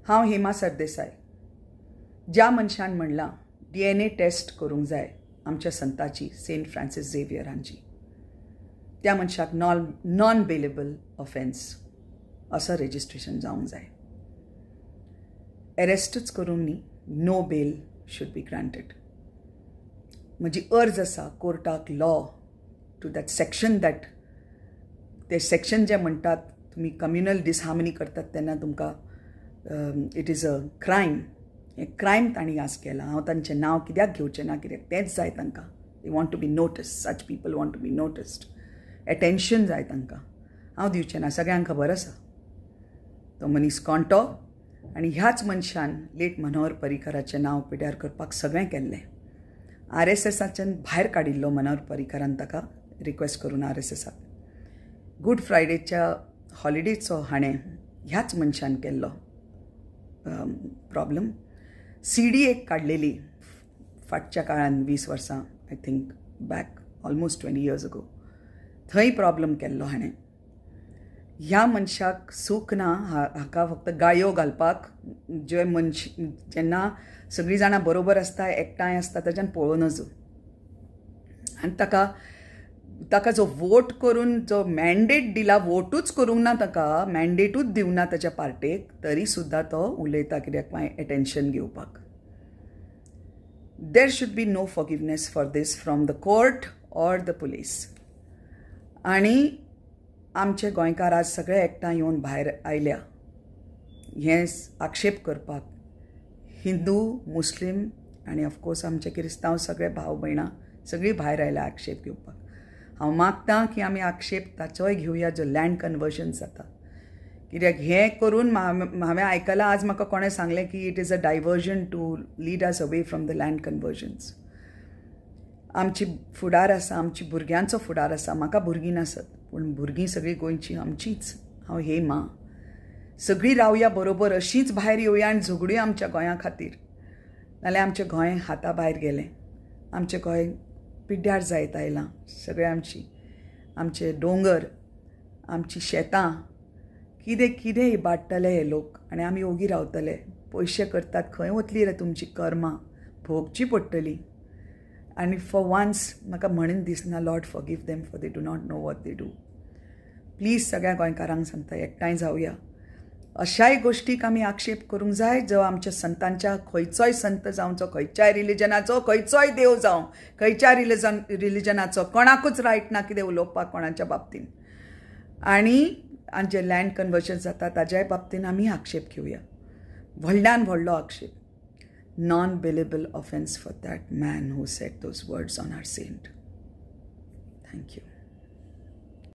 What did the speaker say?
हांव हेमा सरदेसाय. ज्या मनशान म्हणलां DNA टेस्ट करूंक जाय आमच्या संताची, सेंट फ्रांसीस झेवियरांची, त्या मनशाक नॉन बेलेबल ऑफेन्स असं रजिस्ट्रेशन जावंक जाय. अरेस्टूच करूंक न्ही, no bail should be granted. म्हजी अर्ज आसा कोर्टाक law to that section that ते सेक्शन जे म्हणटात तुमी कम्युनल डिसहार्मनी करतात तेन्ना तुमकां इट इज अ क्रायम. हें क्रायम तांणी आज केलां. हांव तांचें नांव कित्याक घेवचें ना, कित्याक तेंच जाय तांकां. They want to be noticed. Such people want to be noticed. Attention जाय तांकां. हांव दिवचें ना, सगळ्यांक खबर आसा. तो मनीस कोणतो आनी ह्याच मनशान लेट मनोहर पर्रीकराचें नांव पिड्ड्यार करपाक सगळें केल्लें. RSSच्यान भायर काडिल्लो मनोहर पर्रीकरान ताका रिक्वेस्ट करून RSSाक. गूड फ्रायडेच्या हॉलिडेचो हाणें ह्याच मनशान केल्लो प्रॉब्लम. CD एक काडलेली फाटच्या काळान 20 वर्सां, I think back almost 20 years ago. थंय प्रॉब्लम केल्लो हाणें. ह्या मनशाक सूख ना हाका फक्त गाळयो घालपाक. जे जेन्ना सगळीं जाणां बरोबर आसता, एकठांय आसता, ताच्यान पळोवन नजो. आनी ताका जो वोट करून जो मॅन्डेट दिला, वोटूच करूंक ना ताका, मॅन्डेटूच दिवंक ना ताच्या पार्टेक, तरी सुद्दां तो उलयता कित्याक मागीर एटेन्शन घेवपाक. There should be no forgiveness for these from the court or the police. आनी आमचे गोंयकार आज सगळे एकठांय येवन भायर आयल्या हें आक्षेप करपाक. हिंदू, मुस्लीम आनी ऑफकोर्स आमचे क्रिस्तांव सगळे भाव भयणां सगळीं भायर आयल्या आक्षेप घेवपाक. हांव मागतां की आमी आक्षेप ताचोय घेवया जो लँड कन्वर्जन जाता. कित्याक हें करून हांवें आयकलां आज म्हाका कोणें सांगलें की it is a diversion to lead us away from the land conversions. आमची फुडार आसा, आमची भुरग्यांचो फुडार आसा. म्हाका भुरगीं नासत, पूण भुरगीं सगळीं गोंयचीं आमचींच. हांव हेमा. सगळीं रावया बरोबर, अशींच भायर येवया आनी झगडुया आमच्या गोंया खातीर. नाल्यार आमचें गोंय हाता भायर गेलें. आमचें गोंय पिड्ड्यार जायत आयलां. सगळें आमचे दोंगर, आमचीं शेतां, कितें इबाडटले हे लोक आनी आमी ओगी रावतले. पयशे करतात, खंय वतलीं रे तुमचीं कर्मां, भोगचीं पडटलीं. आनी फॉर वन्स म्हाका म्हणून दिसना, Lord forgive them for they do not know what they do. Please सगळ्या गोंयकारांक सांगता, एकठांय जावया. अशाय गोश्टीक आमी आक्षेप करूंक जाय जो आमच्या संतांच्या, खंयचोय संत जावं, खंयच्याय रिलिजनाचो, खंयचोय देव जावं, खंयच्या रिलिजनाचो, कोणाकूच रायट ना कितें उलोवपाक कोणाच्या बाबतीन. आनी जे लँड कन्वर्जन जाता ताज्याय बाबतीन आमी आक्षेप घेवया. व्हडल्यान व्हडलो आक्षेप. Non bailable offence for that man who said those words on our saint. Thank you.